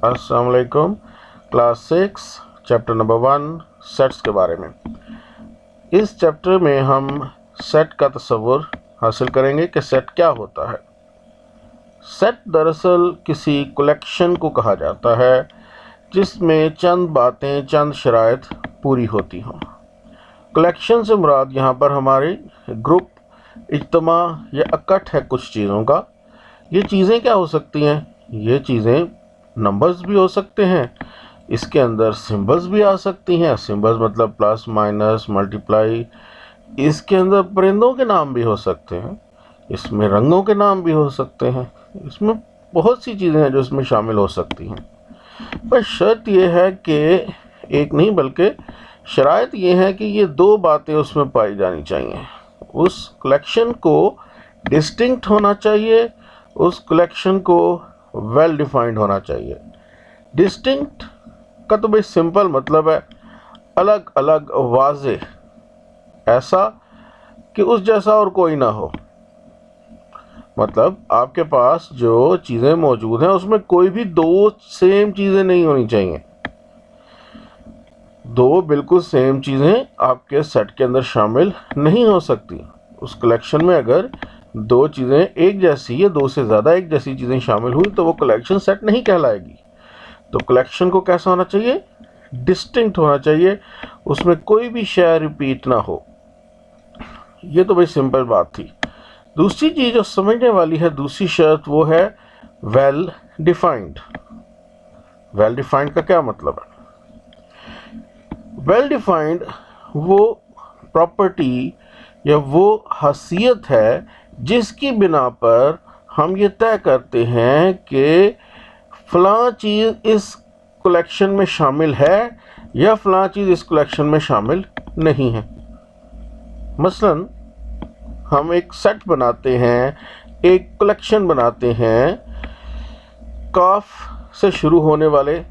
अस्सलाम वालेकुम। Class 6 chapter number 1 sets के बारे में। इस चैप्टर में हम सेट का तस्वुर हासिल करेंगे कि सेट क्या होता है। सेट दरअसल किसी कलेक्शन को कहा जाता है जिसमें चंद बातें, चंद शराइत पूरी होती हों। कलेक्शन से मुराद यहाँ पर हमारे ग्रुप, इज्तिमा या इकट्ठ है कुछ चीज़ों का। ये चीज़ें क्या हो सकती हैं? ये चीज़ें नंबर्स भी हो सकते हैं, इसके अंदर सिंबल्स भी आ सकती हैं। सिंबल्स मतलब प्लस, माइनस, मल्टीप्लाई। इसके अंदर परिंदों के नाम भी हो सकते हैं, इसमें रंगों के नाम भी हो सकते हैं, इसमें बहुत सी चीज़ें हैं जो इसमें शामिल हो सकती हैं। पर शर्त यह है कि एक नहीं बल्कि शराइत ये है कि ये दो बातें उसमें पाई जानी चाहिए। उस कलेक्शन को डिस्टिंक्ट होना चाहिए, उस कलेक्शन को वेल डिफाइंड होना चाहिए। डिस्टिंक्ट का तो भाई सिंपल मतलब है अलग अलग, वाज़े, ऐसा कि उस जैसा और कोई ना हो। मतलब आपके पास जो चीज़ें मौजूद हैं उसमें कोई भी दो सेम चीज़ें नहीं होनी चाहिए। दो बिल्कुल सेम चीज़ें आपके सेट के अंदर शामिल नहीं हो सकती। उस कलेक्शन में अगर दो चीज़ें एक जैसी या दो से ज़्यादा एक जैसी चीज़ें शामिल हुई तो वो कलेक्शन सेट नहीं कहलाएगी। तो कलेक्शन को कैसा होना चाहिए? डिस्टिंक्ट होना चाहिए, उसमें कोई भी शय रिपीट ना हो। ये तो भाई सिंपल बात थी। दूसरी चीज़ जो समझने वाली है, दूसरी शर्त, वो है वेल डिफाइंड। वेल डिफाइंड का क्या मतलब है? वेल डिफाइंड वो प्रॉपर्टी या वो खासियत है जिसकी बिना पर हम ये तय करते हैं कि फ़लाँ चीज़ इस कलेक्शन में शामिल है या फ़लाँ चीज़ इस कलेक्शन में शामिल नहीं है। मसलन हम एक सेट बनाते हैं, एक कलेक्शन बनाते हैं काफ से शुरू होने वाले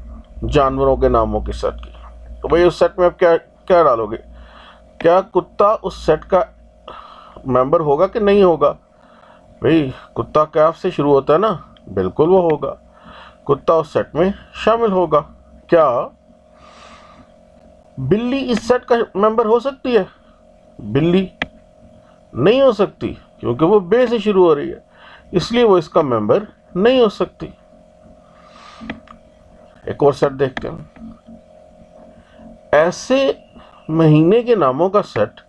जानवरों के नामों के सेट की। तो भाई उस सेट में आप क्या क्या डालोगे? क्या कुत्ता उस सेट का मेंबर होगा कि नहीं होगा? भाई कुत्ता कैफ से शुरू होता है ना, बिल्कुल वो होगा, कुत्ता उस सेट में शामिल होगा। क्या बिल्ली इस सेट का मेंबर हो सकती है? बिल्ली नहीं हो सकती, क्योंकि वो बे से शुरू हो रही है, इसलिए वो इसका मेंबर नहीं हो सकती। एक और सेट देखते हैं। ऐसे महीने के नामों का सेट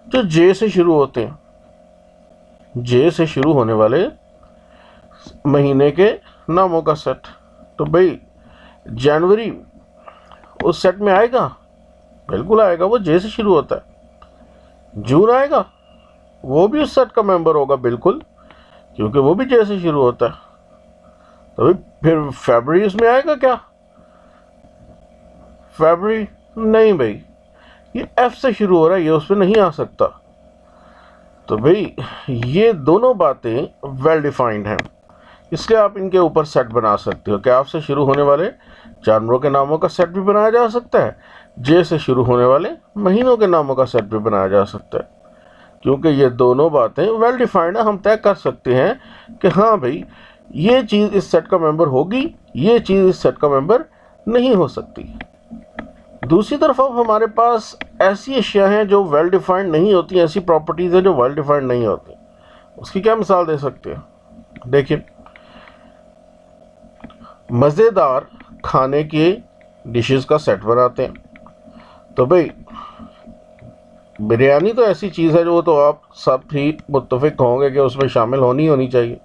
जो जे से शुरू होते हैं, जे से शुरू होने वाले महीने के नामों का सेट। तो भाई जनवरी उस सेट में आएगा? बिल्कुल आएगा, वो जे से शुरू होता है। जून आएगा? वो भी उस सेट का मेंबर होगा बिल्कुल, क्योंकि वो भी जे से शुरू होता है। तो भाई फिर फरवरी उसमें आएगा क्या? फरवरी नहीं भाई, ये एफ से शुरू हो रहा है, ये उसमें नहीं आ सकता। तो भाई ये दोनों बातें वेल डिफाइंड हैं, इसलिए आप इनके ऊपर सेट बना सकते हो। क्या एफ से शुरू होने वाले जानवरों के नामों का सेट भी बनाया जा सकता है, जे से शुरू होने वाले महीनों के नामों का सेट भी बनाया जा सकता है, क्योंकि ये दोनों बातें वेल डिफाइंड है। हम तय कर सकते हैं कि हाँ भाई ये चीज़ इस सेट का मेंबर होगी, ये चीज़ इस सेट का मेंबर नहीं हो सकती। दूसरी तरफ अब हमारे पास ऐसी अशिया हैं जो वेल डिफाइंड नहीं होती, ऐसी प्रॉपर्टीज़ हैं जो वेल डिफाइंड नहीं होती। उसकी क्या मिसाल दे सकते हैं? देखिए, मज़ेदार खाने के डिशेस का सेट बनाते हैं। तो भाई बिरयानी तो ऐसी चीज़ है जो तो आप सब ही मुत्तफिक होंगे कि उसमें शामिल होनी चाहिए।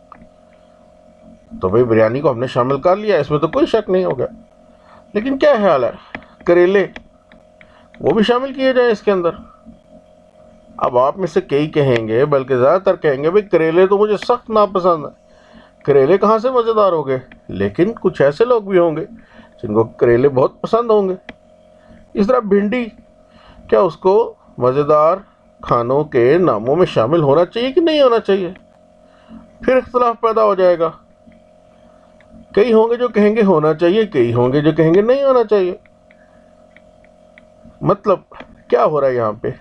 तो भाई बिरयानी को हमने शामिल कर लिया, इसमें तो कोई शक नहीं होगा। लेकिन क्या ख्याल है, करेले वो भी शामिल किए जाए इसके अंदर? अब आप में से कई कहेंगे, बल्कि ज़्यादातर कहेंगे, भाई करेले तो मुझे सख्त नापसंद है, करेले कहाँ से मज़ेदार हो गए। लेकिन कुछ ऐसे लोग भी होंगे जिनको करेले बहुत पसंद होंगे। इस तरह भिंडी, क्या उसको मज़ेदार खानों के नामों में शामिल होना चाहिए कि नहीं होना चाहिए? फिर इख्तलाफ पैदा हो जाएगा। कई होंगे जो कहेंगे होना चाहिए, कई होंगे जो कहेंगे नहीं होना चाहिए। मतलब क्या हो रहा है यहाँ पे?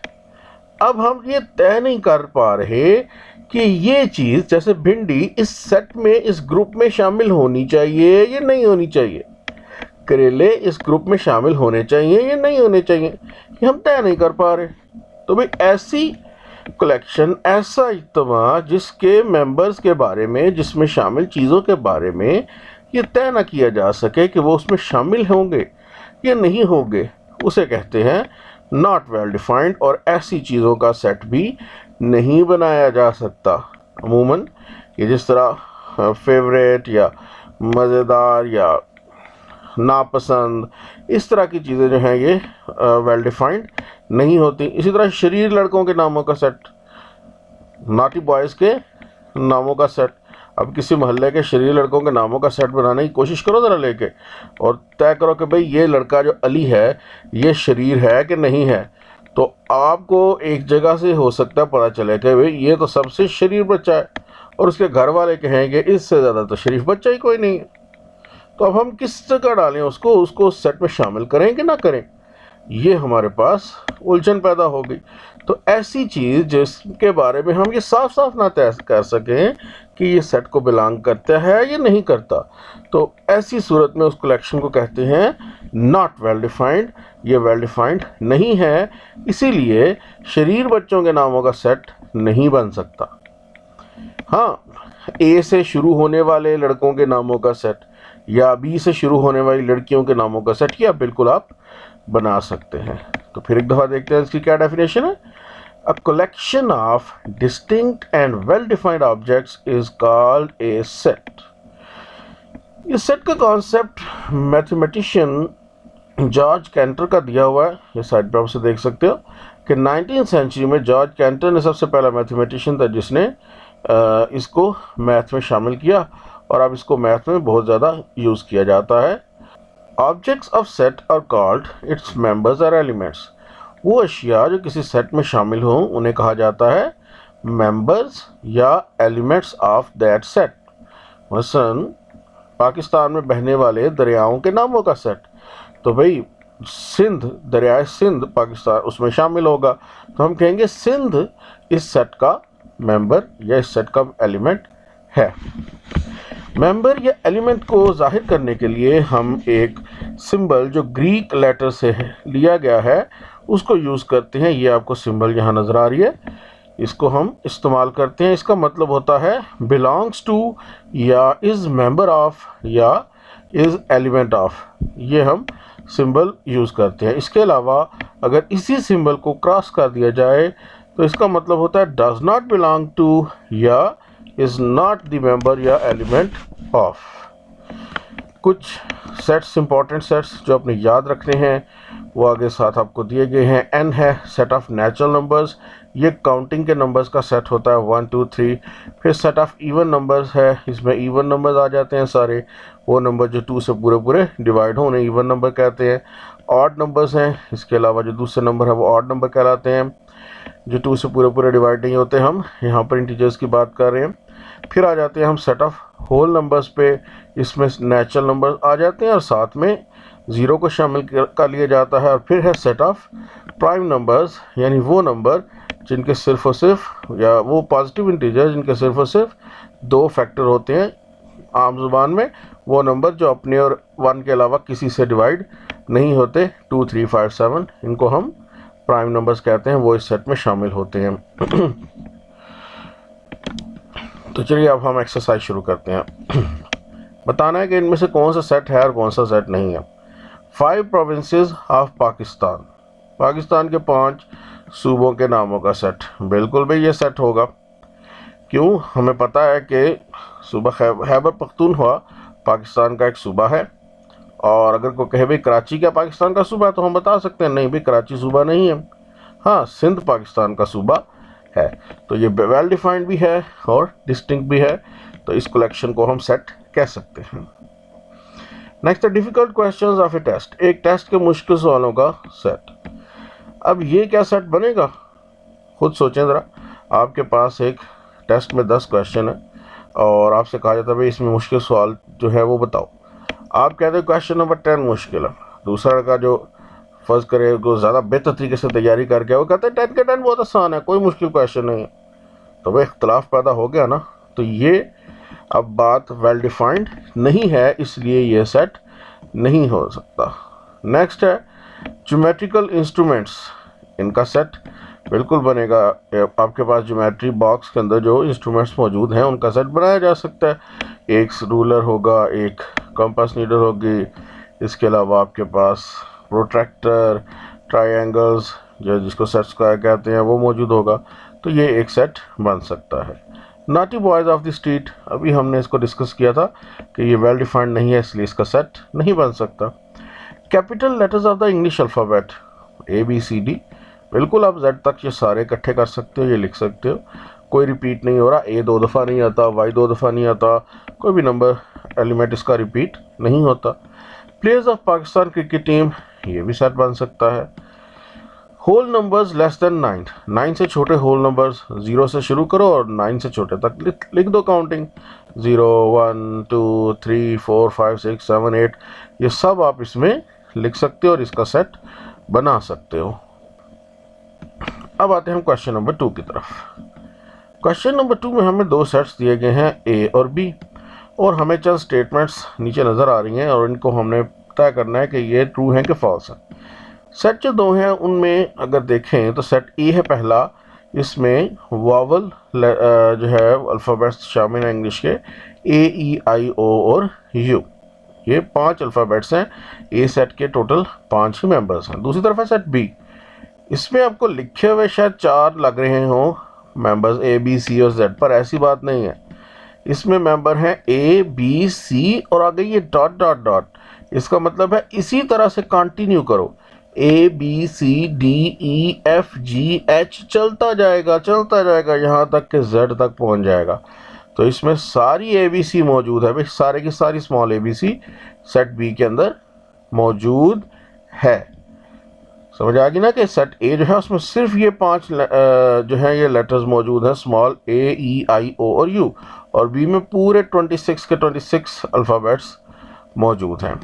अब हम ये तय नहीं कर पा रहे कि ये चीज़ जैसे भिंडी इस सेट में, इस ग्रुप में शामिल होनी चाहिए या नहीं होनी चाहिए। करेले इस ग्रुप में शामिल होने चाहिए या नहीं होने चाहिए, ये हम तय नहीं कर पा रहे। तो भाई ऐसी कलेक्शन, ऐसा इज्तिमा जिसके मेंबर्स के बारे में, जिसमें शामिल चीज़ों के बारे में ये तय ना किया जा सके कि वो उसमें शामिल होंगे या नहीं होंगे, उसे कहते हैं नॉट वेल डिफाइंड। और ऐसी चीज़ों का सेट भी नहीं बनाया जा सकता। अमूमन ये जिस तरह फेवरेट या मज़ेदार या नापसंद, इस तरह की चीज़ें जो हैं ये वेल डिफाइंड नहीं होती। इसी तरह शरीर लड़कों के नामों का सेट, नॉटी बॉयज़ के नामों का सेट। अब किसी मोहल्ले के शरीर लड़कों के नामों का सेट बनाने की कोशिश करो ज़रा लेके, और तय करो कि भाई ये लड़का जो अली है ये शरीर है कि नहीं है। तो आपको एक जगह से हो सकता है पता चले कि भाई ये तो सबसे शरीर बच्चा है, और उसके घर वाले कहेंगे इससे ज़्यादा तो शरीफ बच्चा ही कोई नहीं है। तो अब हम किस जगह डालें उसको उस सेट में शामिल करें कि ना करें, ये हमारे पास उलझन पैदा हो गई। तो ऐसी चीज़ जिसके बारे में हम ये साफ साफ ना तय कर सकें कि ये सेट को बिलोंग करता है या नहीं करता, तो ऐसी सूरत में उस कलेक्शन को कहते हैं नॉट वेल डिफाइंड। ये वेल डिफाइंड नहीं है, इसीलिए शरीर बच्चों के नामों का सेट नहीं बन सकता। हाँ, ए से शुरू होने वाले लड़कों के नामों का सेट या बी से शुरू होने वाली लड़कियों के नामों का सेट या बिल्कुल आप बना सकते हैं। तो फिर एक दफ़ा देखते हैं इसकी क्या डेफिनेशन है। A collection of distinct and well defined objects is called a set. इस सेट का कॉन्सेप्ट मैथमेटिशियन जॉर्ज कैंटर का दिया हुआ है। ये साइड पर आप से देख सकते हो कि 19th सेंचुरी में जॉर्ज कैंटर ने सबसे पहला मैथमेटिशियन था जिसने इसको मैथ में शामिल किया, और अब इसको मैथ में बहुत ज़्यादा यूज़ किया जाता है। Objects of set are called its members are elements. वो अशिया जो किसी सेट में शामिल हों उन्हें कहा जाता है मेंबर्स या एलिमेंट्स ऑफ दैट सेट। मसलन पाकिस्तान में बहने वाले दरियाओं के नामों का सेट, तो भाई सिंध, दरियाए सिंध पाकिस्तान उसमें शामिल होगा, तो हम कहेंगे सिंध इस सेट का मेंबर या इस सेट का एलिमेंट है। मेंबर या एलिमेंट को जाहिर करने के लिए हम एक सिंबल जो ग्रीक लेटर से लिया गया है उसको यूज़ करते हैं। ये आपको सिंबल यहाँ नज़र आ रही है, इसको हम इस्तेमाल करते हैं। इसका मतलब होता है बिलोंग्स टू या इज़ मेंबर ऑफ या इज़ एलिमेंट ऑफ। ये हम सिंबल यूज़ करते हैं। इसके अलावा अगर इसी सिंबल को क्रॉस कर दिया जाए तो इसका मतलब होता है डज नॉट बिलोंग टू या इज़ नॉट द मेंबर या एलिमेंट ऑफ। कुछ सेट्स, इंपॉर्टेंट सेट्स जो आपने याद रखने हैं वो आगे साथ आपको दिए गए हैं। एन है सेट ऑफ नेचुरल नंबर्स, ये काउंटिंग के नंबर्स का सेट होता है 1 2 3। फिर सेट ऑफ इवन नंबर्स है, इसमें इवन नंबर्स आ जाते हैं सारे, वो नंबर जो 2 से पूरे पूरे डिवाइड हो उन्हें इवन नंबर कहते हैं। ऑड नंबर्स हैं, इसके अलावा जो दूसरे नंबर है वो ऑड नंबर कहलाते हैं। जो 2 से पूरे पूरे डिवाइड नहीं होते, हम यहाँ पर इंटीजर्स की बात कर रहे हैं। फिर आ जाते हैं हम सेट ऑफ होल नंबर्स पे, इसमें नेचुरल नंबर आ जाते हैं और साथ में ज़ीरो को शामिल कर लिया जाता है। और फिर है सेट ऑफ प्राइम नंबर्स, यानी वो नंबर जिनके सिर्फ और सिर्फ, या वो पॉजिटिव इंटीजर जिनके सिर्फ और सिर्फ 2 फैक्टर होते हैं आम जुबान में, वो नंबर जो अपने और 1 के अलावा किसी से डिवाइड नहीं होते, 2 3 5 7, इनको हम प्राइम नंबर्स कहते हैं, वो इस सेट में शामिल होते हैं। तो चलिए अब हम एक्सरसाइज शुरू करते हैं। बताना है कि इनमें से कौन सा सेट है और कौन सा सेट नहीं है। 5 प्रोविंसेस ऑफ पाकिस्तान, पाकिस्तान के 5 सूबों के नामों का सेट। बिल्कुल भाई ये सेट होगा, क्यों? हमें पता है कि सूबा खैबर पख्तूनख्वा पाकिस्तान का एक सूबा है, और अगर कोई कहे भाई कराची क्या पाकिस्तान का सूबा है तो हम बता सकते हैं नहीं भाई कराची सूबा नहीं है, हाँ सिंध पाकिस्तान का सूबा है। तो ये वेल डिफाइंड भी है और डिस्टिंक्ट भी है, तो इस कलेक्शन को हम सेट कह सकते हैं। Next, difficult questions of a test, एक टेस्ट के मुश्किल सवालों का सेट। अब ये क्या सेट बनेगा, खुद सोचें ज़रा। आपके पास एक टेस्ट में 10 क्वेश्चन है और आपसे कहा जाता है भाई इसमें मुश्किल सवाल जो है वो बताओ। आप कहते हैं क्वेश्चन नंबर 10 मुश्किल है, दूसरा का जो फर्ज करे को ज़्यादा बेहतर तरीके से तैयारी करके वो कहते हैं 10 के 10 बहुत आसान है, कोई मुश्किल क्वेश्चन नहीं है। तो भाई इख्तलाफ पैदा हो गया ना, तो ये अब बात वेल डिफाइंड नहीं है, इसलिए ये सेट नहीं हो सकता। नेक्स्ट है ज्योमेट्रिकल इंस्ट्रूमेंट्स, इनका सेट बिल्कुल बनेगा। आपके पास ज्योमेट्री बॉक्स के अंदर जो इंस्ट्रूमेंट्स मौजूद हैं उनका सेट बनाया जा सकता है। एक रूलर होगा, एक कंपास नीडल होगी, इसके अलावा आपके पास प्रोट्रैक्टर, ट्रायंगल्स जो जिसको सेट स्क्वायर कहते हैं वो मौजूद होगा। तो ये एक सेट बन सकता है। Naughty boys of the street, अभी हमने इसको डिस्कस किया था कि ये वेल डिफाइंड नहीं है, इसलिए इसका सेट नहीं बन सकता। Capital letters of the English alphabet ABCD, बिल्कुल आप Z तक ये सारे इकट्ठे कर सकते हो, ये लिख सकते हो, कोई रिपीट नहीं हो रहा। A 2 दफ़ा नहीं आता, Y 2 दफ़ा नहीं आता, कोई भी नंबर एलिमेंट इसका रिपीट नहीं होता। Players of Pakistan cricket team, ये भी सेट बन सकता है। होल नंबर्स लेस देन 9, 9 से छोटे होल नंबर्स, 0 से शुरू करो और 9 से छोटे तक लिख दो काउंटिंग, 0 1 2 3 4 5 6 7 8, ये सब आप इसमें लिख सकते हो और इसका सेट बना सकते हो। अब आते हैं हम क्वेश्चन नंबर 2 की तरफ। क्वेश्चन नंबर 2 में हमें दो सेट्स दिए गए हैं A और B, और हमें चंद स्टेटमेंट्स नीचे नज़र आ रही हैं और इनको हमने तय करना है कि ये ट्रू हैं कि फॉल्स हैं। सेट जो दो हैं उनमें अगर देखें तो सेट A है पहला, इसमें वावल जो है अल्फ़ाबेट्स शामिल हैं इंग्लिश के, A E I O और U, ये 5 अल्फ़ाबेट्स हैं। A सेट के टोटल 5 ही मेंबर्स हैं। दूसरी तरफ है सेट B, इसमें आपको लिखे हुए शायद 4 लग रहे हों मेंबर्स A B C और Z, पर ऐसी बात नहीं है। इसमें मेंबर हैं A B C और आगे ये डॉट डॉट डॉट, इसका मतलब है इसी तरह से कंटिन्यू करो, A B C D E F G H चलता जाएगा यहाँ तक कि Z तक पहुँच जाएगा। तो इसमें सारी ABC मौजूद है भाई, सारे की सारी स्मॉल ABC सेट B के अंदर मौजूद है। समझ आ गई ना कि सेट A जो है उसमें सिर्फ ये 5 जो है ये लेटर्स मौजूद हैं, small A E I O और U, और B में पूरे 26 के 26 अल्फ़ाबेट्स मौजूद हैं।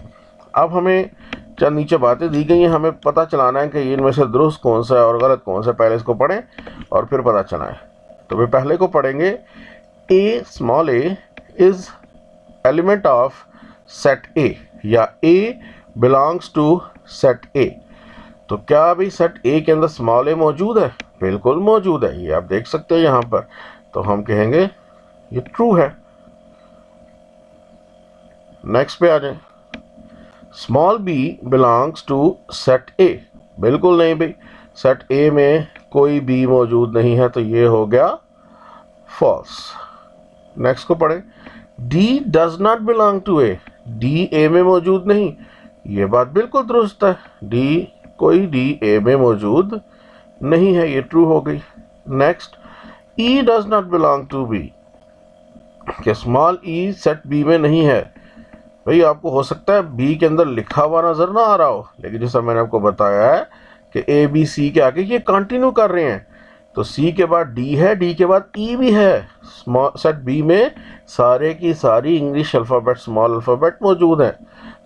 अब हमें चंद नीचे बातें दी गई हैं, हमें पता चलाना है कि इनमें से दुरुस्त कौन सा है और गलत कौन सा है। पहले इसको पढ़ें और फिर पता चलाएं। तो वे पहले को पढ़ेंगे, A small a is element of set A, या A belongs to set A। तो क्या अभी सेट A के अंदर स्मॉल a मौजूद है? बिल्कुल मौजूद है, ये आप देख सकते हो यहाँ पर। तो हम कहेंगे ये ट्रू है। नेक्स्ट पे आ जाए, small b belongs to set A, बिल्कुल नहीं भाई, सेट A में कोई b मौजूद नहीं है, तो ये हो गया फॉल्स। नेक्स्ट को पढ़े, D does not belong to A, D A में मौजूद नहीं, ये बात बिल्कुल दुरुस्त है, कोई D A में मौजूद नहीं है, ये ट्रू हो गई। Next, E does not belong to B, कि स्मॉल e सेट B में नहीं है। भाई आपको हो सकता है B के अंदर लिखा हुआ नज़र ना आ रहा हो, लेकिन जैसा मैंने आपको बताया है कि A B C के आगे ये कंटिन्यू कर रहे हैं, तो C के बाद D है, D के बाद E भी है। स्मॉल सेट B में सारे की सारी इंग्लिश अल्फ़ाबेट स्मॉल अल्फ़ाबेट मौजूद हैं,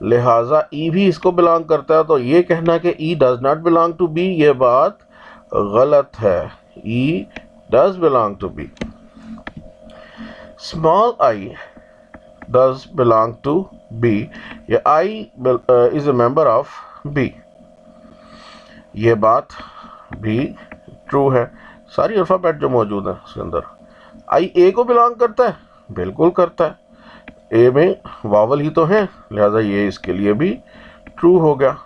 लिहाजा E भी इसको बिलोंग करता है। तो ये कहना कि E does not belong to B, ये बात गलत है। E does belong to B। Small I does belong to B, या I is a member of B, ये बात भी ट्रू है। सारी अल्फ़ाबेट जो मौजूद है उसके अंदर I A को बिलोंग करता है, बिल्कुल करता है, A में वावल ही तो है, लिहाजा ये इसके लिए भी ट्रू हो गया।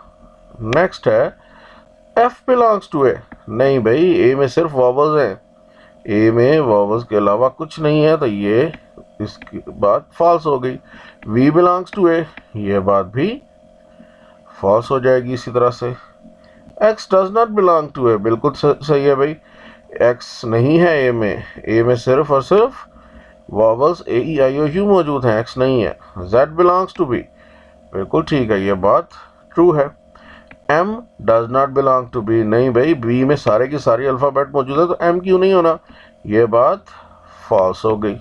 नेक्स्ट है, F बिलोंग्स टू A, नहीं भाई A में सिर्फ वावल्स हैं, A में वावल्स के अलावा कुछ नहीं है, तो ये इसकी बात फॉल्स हो गई। V बिलोंग्स टू A, ये बात भी फॉल्स हो जाएगी। इसी तरह से X does not belong to A, बिल्कुल सही है भाई, X नहीं है A में सिर्फ और सिर्फ vowels A E I O U मौजूद हैं, X नहीं है। Z बिलोंग्स टू B, बिल्कुल ठीक है, ये बात ट्रू है। M does not belong to B, नहीं भाई B में सारे की सारी अल्फ़ाबेट मौजूद है, तो M क्यों नहीं होना, ये बात फॉल्स हो गई।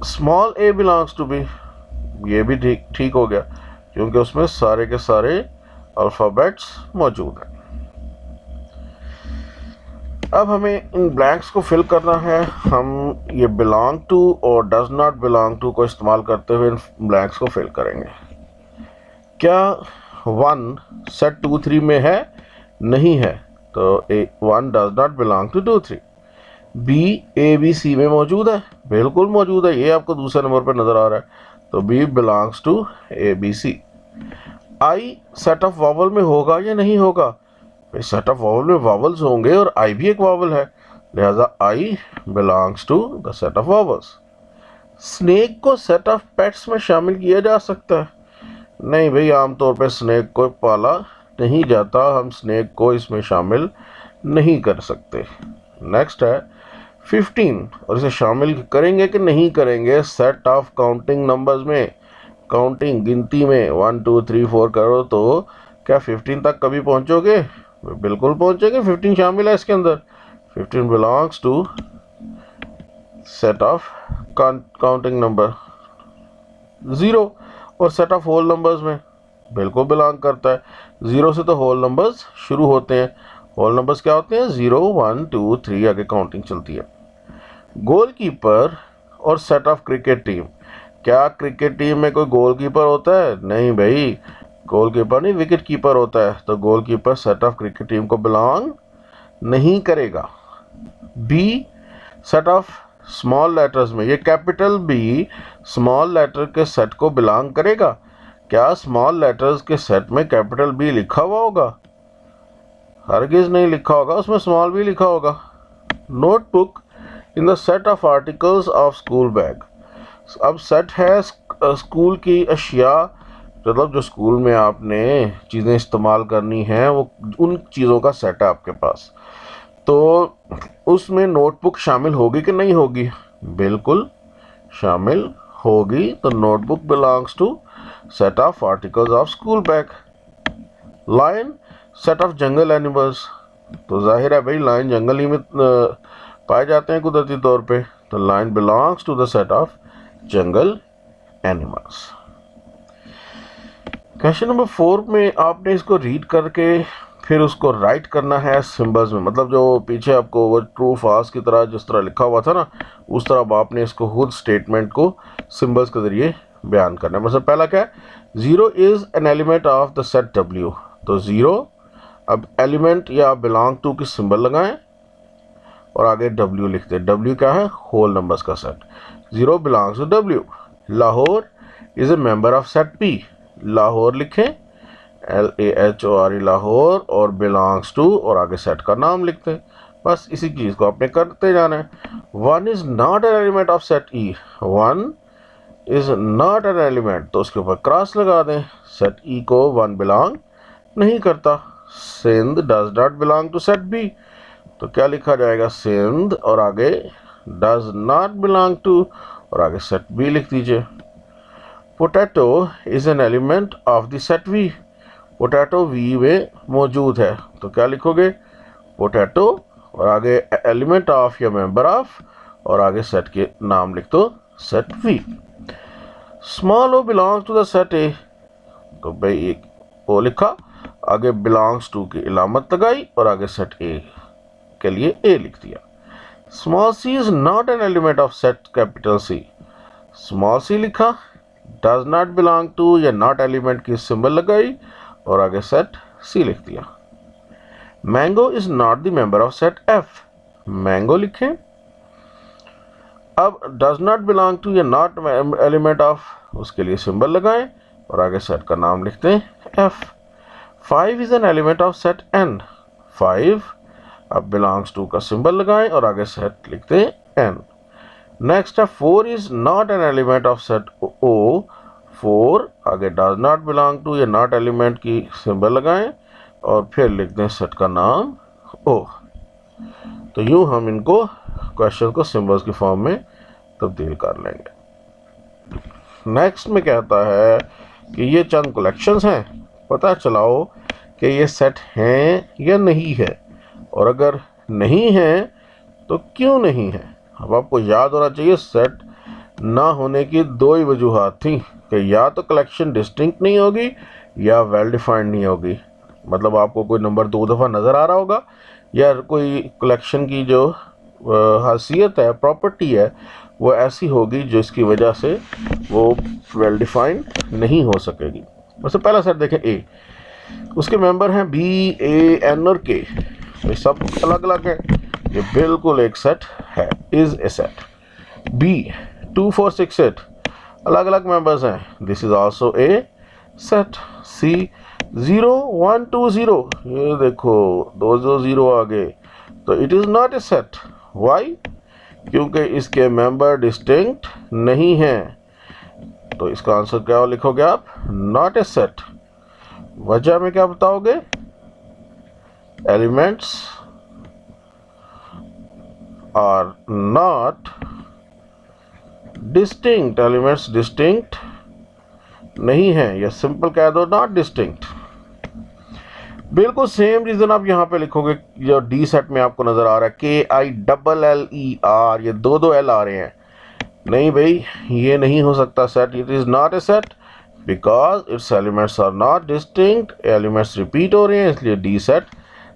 Small a belongs to B, ये भी ठीक हो गया, क्योंकि उसमें सारे के सारे अल्फ़ाबेट्स मौजूद हैं। अब हमें इन ब्लैंक्स को फिल करना है। हम ये बिलोंग टू और डज नॉट बिलोंग टू को इस्तेमाल करते हुए इन ब्लैंक्स को फिल करेंगे। क्या 1 सेट 2 3 में है? नहीं है, तो 1 does not belong to 2 3। B A B C में मौजूद है? बिल्कुल मौजूद है, ये आपको दूसरे नंबर पर नज़र आ रहा है, तो B belongs to A B C. I set of vowel में होगा या नहीं होगा? सेट ऑफ वावल में वावल्स होंगे और आई भी एक वावल है, लिहाजा I belongs to the set of vowels. Snake को सेट ऑफ पेट्स में शामिल किया जा सकता है? नहीं भाई, आमतौर पे स्नेक को पाला नहीं जाता, हम स्नेक को इसमें शामिल नहीं कर सकते। नेक्स्ट है 15, और इसे शामिल करेंगे कि नहीं करेंगे सेट ऑफ काउंटिंग नंबर्स में? काउंटिंग गिनती में 1 2 3 4 करो तो क्या 15 तक कभी पहुंचोगे? बिल्कुल पहुंचेंगे, 15 शामिल है इसके अंदर। 15 belongs to set of counting number. 0 और सेट ऑफ होल नंबर्स में बिल्कुल बिलोंग करता है। 0 से तो होल नंबर्स शुरू होते हैं। होल नंबर्स क्या होते हैं? 0 1 2 3 आगे काउंटिंग चलती है। गोलकीपर और सेट ऑफ क्रिकेट टीम, क्या क्रिकेट टीम में कोई गोलकीपर होता है? नहीं भाई, गोलकीपर नहीं, विकेट कीपर होता है, तो goalkeeper set of cricket team को बिलोंग नहीं करेगा। B set of small letters में, ये कैपिटल बी स्मॉल लेटर के सेट को बिलोंग करेगा? क्या स्मॉल लेटर्स के सेट में कैपिटल बी लिखा हुआ होगा? हरगिज नहीं लिखा होगा, उसमें स्मॉल बी लिखा होगा। Notebook in the set of articles of school bag, अब सेट है स्कूल की अशिया, मतलब जो स्कूल में आपने चीज़ें इस्तेमाल करनी हैं वो उन चीज़ों का सेट है आपके पास, तो उसमें नोटबुक शामिल होगी कि नहीं होगी? बिल्कुल शामिल होगी, तो notebook belongs to set of articles of school bag. Lion set of jungle animals, तो जाहिर है भाई लायन जंगल ही में पाए जाते हैं कुदरती तौर पे, तो lion belongs to the set of jungle animals. Question number 4 में आपने इसको रीड करके फिर उसको राइट करना है सिंबल्स में, मतलब जो पीछे आपको वो ट्रू फाल्स की तरह जिस तरह लिखा हुआ था ना, उस तरह आपने इसको खुद स्टेटमेंट को सिंबल्स के ज़रिए बयान करना है। मतलब पहला क्या है? 0 is an element of the set W, तो 0, अब एलिमेंट या बिलोंग टू की सिंबल लगाएं और आगे W लिखते हैं। W क्या है? होल नंबर्स का set. 0 belongs to W। Lahore is a member of set P, Lahore लिखें LAHORE लाहौर और बिलोंग्स टू और आगे सेट का नाम लिखते हैं। बस इसी चीज़ को आपने करते जाना है। 1 is not an element of set E, 1 is not an element, तो उसके ऊपर क्रॉस लगा दें, सेट E को 1 बिलोंग नहीं करता। Sindh does not belong to set B, तो क्या लिखा जाएगा? सिंध और आगे डज नॉट बिलोंग टू और आगे सेट B लिख दीजिए। Potato is an element of the set V, potato V में मौजूद है, तो क्या लिखोगे? पोटैटो और आगे एलिमेंट ऑफ या मेंबर ऑफ और आगे सेट के नाम लिख दो, set V। Small O belongs to the set A, तो भाई एक ओ लिखा, आगे बिलोंग्स टू की इलामत लगाई और आगे सेट A के लिए A लिख दिया। Small c is not an element of set capital C, small c लिखा, डज नॉट बिलोंग टू या नॉट एलिमेंट की सिंबल लगाई और आगे सेट C लिख दिया। Mango is not the member of set F, mango लिखें, अब डज नॉट बिलोंग टू या नॉट एलिमेंट ऑफ, उसके लिए सिंबल लगाएं और आगे सेट का नाम लिखते हैं F। 5 is an element of set N, 5 अब बिलोंग्स टू का सिंबल लगाएं और आगे सेट लिखते हैं N। नेक्स्ट है 4 is not an element of set O, 4 आगे डज नॉट बिलोंग टू या नॉट एलिमेंट की सिंबल लगाएं और फिर लिखते हैं सेट का नाम O। तो यूँ हम इनको क्वेश्चन को सिंबल्स की फॉर्म में तब्दील कर लेंगे। नेक्स्ट में कहता है कि ये चंद कलेक्शंस हैं, पता चलाओ कि ये सेट हैं या नहीं है, और अगर नहीं है तो क्यों नहीं है। अब आपको याद होना चाहिए सेट ना होने की दो ही वजूहात थी कि या तो कलेक्शन डिस्टिंक्ट नहीं होगी या वेल डिफाइंड नहीं होगी। मतलब आपको कोई नंबर 2 दफ़ा नज़र आ रहा होगा या कोई कलेक्शन की जो खासियत है, प्रॉपर्टी है, वो ऐसी होगी जिसकी वजह से वो वेल डिफाइंड नहीं हो सकेगी। वैसे पहला सेट देखें ए, उसके मेंबर हैं बी, ए, एन और के। ये सब अलग अलग है, ये बिल्कुल एक सेट है, इज ए सेट। बी 2, 4, 6, 8 अलग अलग मेंबर्स हैं, this is also a set. C 0, 1, 2, 0 ये देखो 2 0 आ गए, तो it is not a set. Why? क्योंकि इसके मेंबर डिस्टिंक्ट नहीं हैं। तो इसका आंसर क्या लिखोगे आप? Not a set. वजह में क्या बताओगे? Elements are not distinct, elements distinct नहीं है, या सिंपल कह दो नॉट डिस्टिंक्ट। बिल्कुल सेम रीजन आप यहाँ पे लिखोगे जो डी सेट में आपको नजर आ रहा है, KILLER, ये दो एल आ रहे हैं। नहीं भाई, ये नहीं हो सकता set, it is not a set because its elements are not distinct, elements repeat हो रहे हैं, इसलिए डी सेट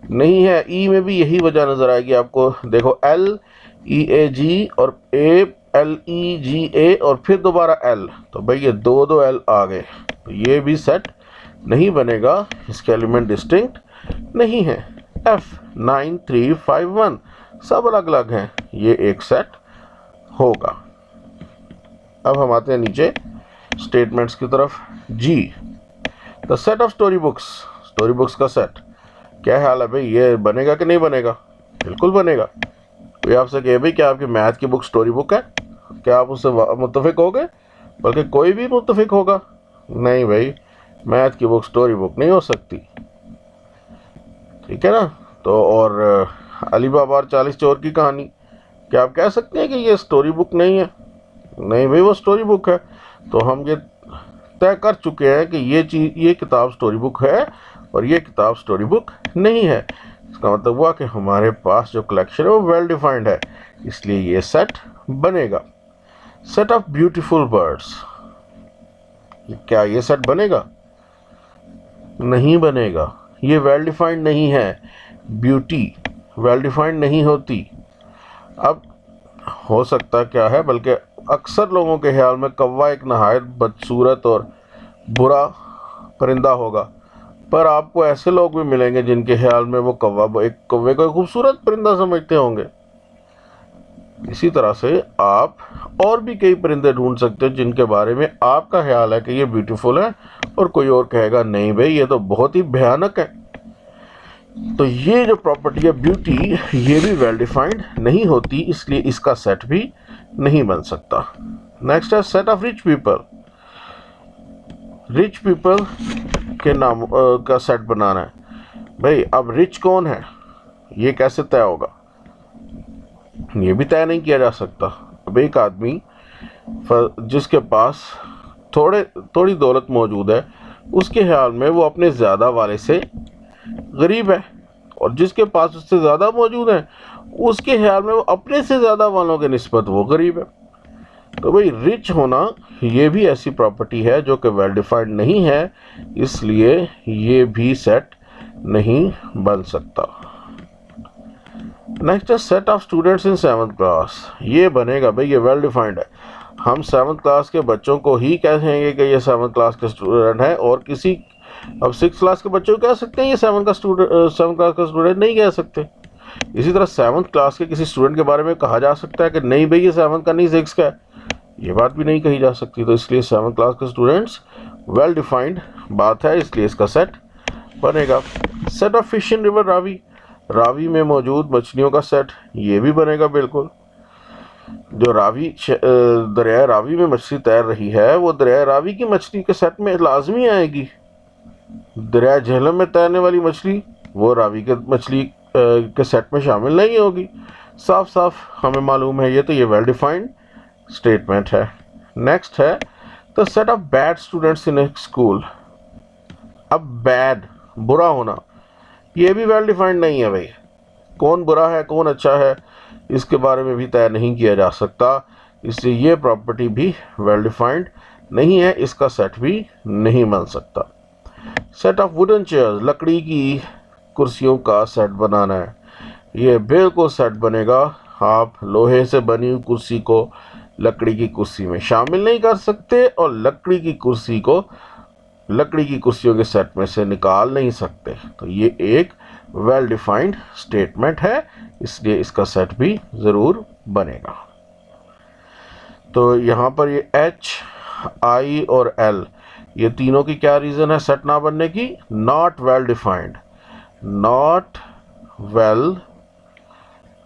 नहीं है। ई में भी यही वजह नजर आएगी आपको, देखो LEAG और ALEGA और फिर दोबारा L, तो भाई ये दो एल आ गए, तो ये भी सेट नहीं बनेगा, इसके एलिमेंट डिस्टिंक्ट नहीं है। F 9, 3, 5, 1 सब अलग अलग हैं, ये एक सेट होगा। अब हम आते हैं नीचे स्टेटमेंट्स की तरफ। जी, the set of story books, story books का सेट, क्या हाल है भाई, ये बनेगा कि नहीं बनेगा? बिल्कुल बनेगा। कोई आपसे कहे भाई क्या आपकी मैथ की बुक स्टोरी बुक है, क्या आप उससे मुत्तफिक होगे? बल्कि कोई भी मुत्तफिक होगा? नहीं भाई, मैथ की बुक स्टोरी बुक नहीं हो सकती, ठीक है ना। तो और अली बाबा और 40 चोर की कहानी, क्या आप कह सकते हैं कि ये स्टोरी बुक नहीं है? नहीं भाई, वो स्टोरी बुक है। तो हम ये तय कर चुके हैं कि ये किताब स्टोरी बुक है और ये किताब स्टोरी बुक नहीं है। इसका मतलब हुआ कि हमारे पास जो कलेक्शन है वो वेल डिफाइंड है, इसलिए ये सेट बनेगा। सेट ऑफ ब्यूटीफुल बर्ड्स, क्या ये सेट बनेगा? नहीं बनेगा, ये वेल डिफाइंड नहीं है। ब्यूटी वेल डिफाइंड नहीं होती। अब हो सकता क्या है, बल्कि अक्सर लोगों के ख्याल में कौवा एक नहायत बदसूरत और बुरा परिंदा होगा, पर आपको ऐसे लोग भी मिलेंगे जिनके ख्याल में वो कौवे को खूबसूरत परिंदा समझते होंगे। इसी तरह से आप और भी कई परिंदे ढूंढ सकते हैं जिनके बारे में आपका ख्याल है कि ये ब्यूटीफुल है और कोई और कहेगा नहीं भाई ये तो बहुत ही भयानक है। तो ये जो प्रॉपर्टी है ब्यूटी, ये भी वेल डिफाइंड नहीं होती, इसलिए इसका सेट भी नहीं बन सकता। नेक्स्ट है set of rich people. Rich people के नाम का सेट बनाना है भाई। अब रिच कौन है ये कैसे तय होगा? ये भी तय नहीं किया जा सकता। अब एक आदमी जिसके पास थोड़ी दौलत मौजूद है, उसके ख्याल में वो अपने ज़्यादा वाले से गरीब है, और जिसके पास उससे ज़्यादा मौजूद है उसके ख्याल में वो अपने से ज़्यादा वालों के निस्बत वो गरीब है। तो भाई रिच होना ये भी ऐसी प्रॉपर्टी है जो कि वेल डिफाइंड नहीं है, इसलिए ये भी सेट नहीं बन सकता। नेक्स्ट है set of students in 7th class. ये बनेगा भाई, ये वेल डिफाइंड है। हम 7th क्लास के बच्चों को ही कहेंगे कि ये 7th क्लास के स्टूडेंट है, और किसी अब 6th क्लास के बच्चों को कह सकते हैं ये 7th क्लास का स्टूडेंट नहीं कह सकते। इसी तरह 7th क्लास के किसी स्टूडेंट के बारे में कहा जा सकता है कि नहीं भाई ये 7th का नहीं 6th का है, ये बात भी नहीं कही जा सकती। तो इसलिए 7th क्लास के स्टूडेंट्स वेल डिफाइंड बात है, इसलिए इसका सेट बनेगा। Set of fish in river Ravi, Ravi में मौजूद मछलियों का सेट, ये भी बनेगा बिल्कुल। जो दरिया रावी में मछली तैर रही है वो दरिया रावी की मछली के सेट में लाजमी आएगी। दरिया झेलम में तैरने वाली मछली वो रावी के मछली के सेट में शामिल नहीं होगी। साफ साफ हमें मालूम है ये, तो ये वेल डिफाइंड स्टेटमेंट है। नेक्स्ट है the set of bad students in A school. अब बैड बुरा होना, ये भी वेल डिफाइंड नहीं है भाई। कौन बुरा है कौन अच्छा है इसके बारे में भी तय नहीं किया जा सकता, इसलिए ये प्रॉपर्टी भी वेल डिफाइंड नहीं है, इसका सेट भी नहीं बन सकता। सेट ऑफ वुडन चेयर्स, लकड़ी की कुर्सियों का सेट बनाना है। ये बिल्कुल सेट बनेगा। आप लोहे से बनी हुई कुर्सी को लकड़ी की कुर्सी में शामिल नहीं कर सकते और लकड़ी की कुर्सी को लकड़ी की कुर्सियों के सेट में से निकाल नहीं सकते। तो ये एक वेल डिफाइंड स्टेटमेंट है, इसलिए इसका सेट भी ज़रूर बनेगा। तो यहाँ पर ये H, I और L ये तीनों की क्या रीज़न है सेट ना बनने की? Not well defined, not well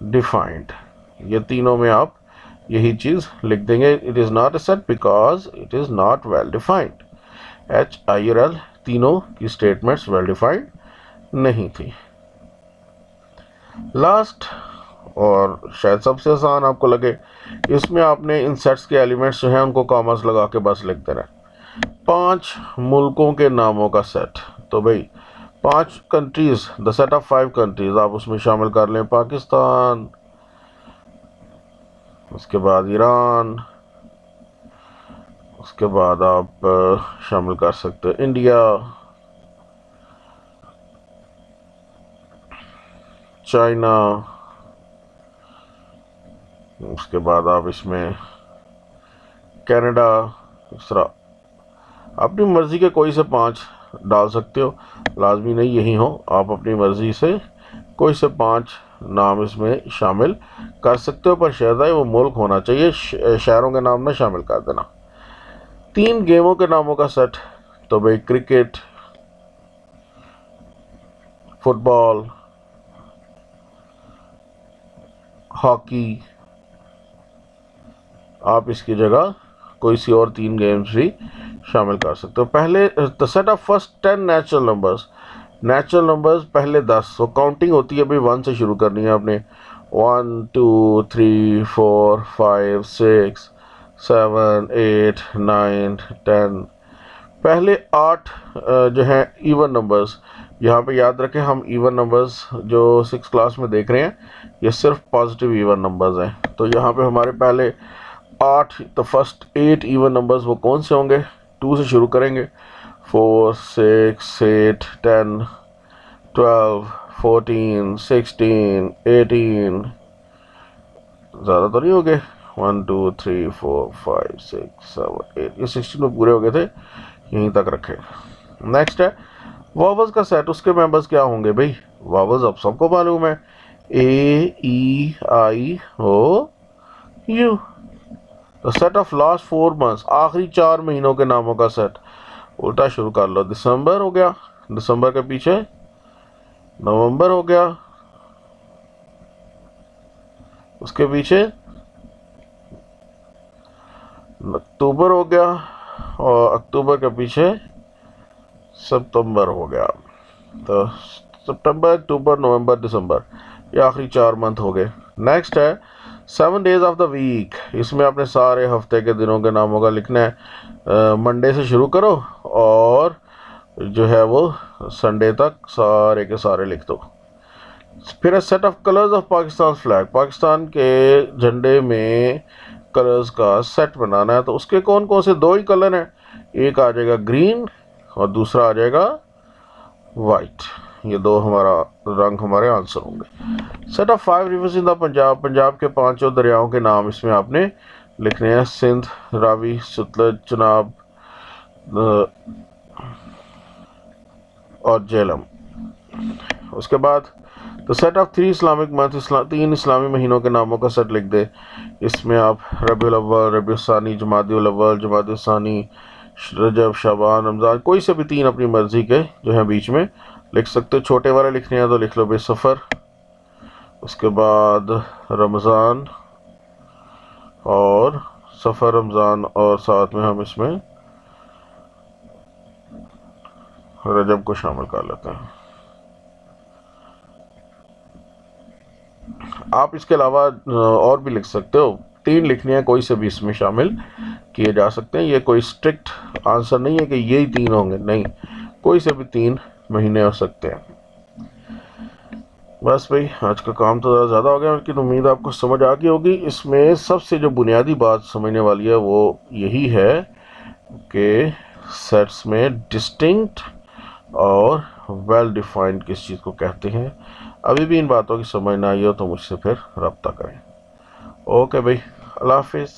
defined. ये तीनों में आप यही चीज़ लिख देंगे, it is not a set because it is not well defined. H, I और L तीनों की स्टेटमेंट्स वेल डिफाइंड नहीं थी। लास्ट और शायद सबसे आसान आपको लगे, इसमें आपने इन सेट्स के एलिमेंट्स जो हैं उनको कॉमर्स लगा के बस लिख देना है। 5 मुल्कों के नामों का सेट। तो भाई 5 countries, the set of 5 countries आप उसमें शामिल कर लें। पाकिस्तान, उसके बाद ईरान, उसके बाद आप शामिल कर सकते हैं इंडिया, चाइना, उसके बाद आप इसमें कनाडा। इस तरह अपनी मर्ज़ी के कोई से 5 डाल सकते हो, लाजमी नहीं यही हो, आप अपनी मर्ज़ी से कोई से 5 नाम इसमें शामिल कर सकते हो, पर शहजाद वो मुल्क होना चाहिए, शहरों के नाम ना शामिल कर देना। 3 गेमों के नामों का सेट। तो भाई क्रिकेट, फुटबॉल, हॉकी, आप इसकी जगह कोई सी और 3 गेम्स भी शामिल कर सकते हो। पहले the set of first 10 natural numbers, natural numbers पहले 10, तो काउंटिंग होती है अभी 1 से शुरू करनी है आपने। 1 2 3 4 5 6 7 8 9 10। पहले 8 जो हैं इवन नंबर्स, यहाँ पे याद रखें हम इवन नंबर्स जो 6 क्लास में देख रहे हैं ये सिर्फ पॉजिटिव इवन नंबर्स हैं। तो यहाँ पे हमारे पहले 8, तो फर्स्ट 8 इवन नंबर्स वो कौन से होंगे? 2 से शुरू करेंगे। 4 6 8 10 12 14 16 18, ज़्यादा तो नहीं हो गए? 1 2 3 4 5 6 7 8, ये 16 में पूरे हो गए थे, यहीं तक रखे। नेक्स्ट है वॉवल्स का सेट, उसके मेंबर्स क्या होंगे भाई? वॉवल्स अब सबको मालूम है, A E I O U। The set of last 4 months, आखिरी 4 महीनों के नामों का सेट। उल्टा शुरू कर लो, दिसंबर हो गया, दिसंबर के पीछे नवंबर हो गया, उसके पीछे अक्टूबर हो गया, और अक्टूबर के पीछे सितंबर हो गया। तो सितंबर, अक्टूबर, नवंबर, दिसंबर, ये आखिरी 4 मंथ हो गए। नेक्स्ट है 7 डेज ऑफ द वीक, इसमें आपने सारे हफ्ते के दिनों के नामों का लिखना है। मंडे से शुरू करो और जो है वो संडे तक सारे के सारे लिख दो। फिर set of colours of Pakistan flag, Pakistan के झंडे में कलर्स का सेट बनाना है। तो उसके कौन कौन से 2 ही कलर हैं, एक आ जाएगा ग्रीन और दूसरा आ जाएगा वाइट, ये 2 हमारा रंग हमारे आंसर होंगे। Set of 5 reverse in the Punjab, Punjab के 5 दरियाओं के नाम इसमें आपने लिखने हैं, सिंध, रावी, सतलज, चनाब और झेलम। उसके बाद तो सेट ऑफ 3 इस्लामिक मंथ, 3 इस्लामी महीनों के नामों का सेट लिख दे। इसमें आप रबीउल अव्वल, रबीउल सानी, जमादिउल अव्वल, जमादिउल सानी, रजब, शाबान, रमज़ान, कोई से भी 3 अपनी मर्ज़ी के जो है बीच में लिख सकते हो। छोटे वाले लिखने हैं तो लिख लो भाई सफ़र, उसके बाद रमज़ान और सफ़र, रमज़ान, और साथ में हम इसमें रजब को शामिल कर लेते हैं। आप इसके अलावा और भी लिख सकते हो, 3 लिखने हैं, कोई से भी इसमें शामिल किए जा सकते हैं। ये कोई स्ट्रिक्ट आंसर नहीं है कि यही 3 होंगे, नहीं, कोई से भी 3 महीने हो सकते हैं। बस भाई आज का काम तो ज़्यादा हो गया, लेकिन उम्मीद आपको समझ आ गई होगी। इसमें सबसे जो बुनियादी बात समझने वाली है वो यही है कि सेट्स में डिस्टिंक्ट और वेल डिफाइंड किस चीज़ को कहते हैं। अभी भी इन बातों की समझ ना आई हो तो मुझसे फिर रब्ता करें। ओके भाई, अल्लाह हाफिज़।